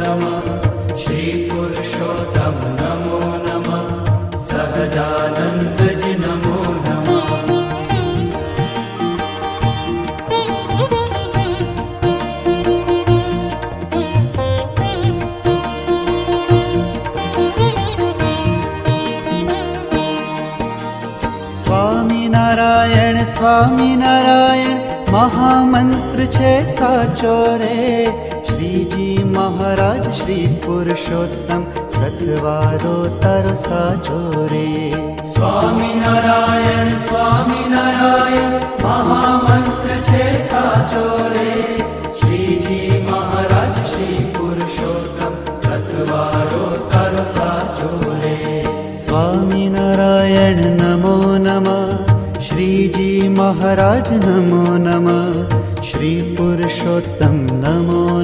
નમઃ. શ્રી પુરુષોત્તમ નમો નમઃ. સહજાનંદજી નમો નમઃ. સ્વામિનારાયણ સ્વામિનારાયણ મહામંત્ર છે સાચો રે. શ્રીજી મહારાજ શ્રી પુરુષોત્તમ સતવારો તારો સાચો રે. સ્વામિનારાયણ સ્વામિનારાયણ મહામંત્ર છે સાચો રે. શ્રીજી મહારાજ શ્રી પુરુષોત્તમ સતવારો તારો સાચો રે. સ્વામિનારાયણ નમો નમઃ. શ્રીજી મહારાજ નમો નમઃ. શ્રી પુરુષોત્તમ નમો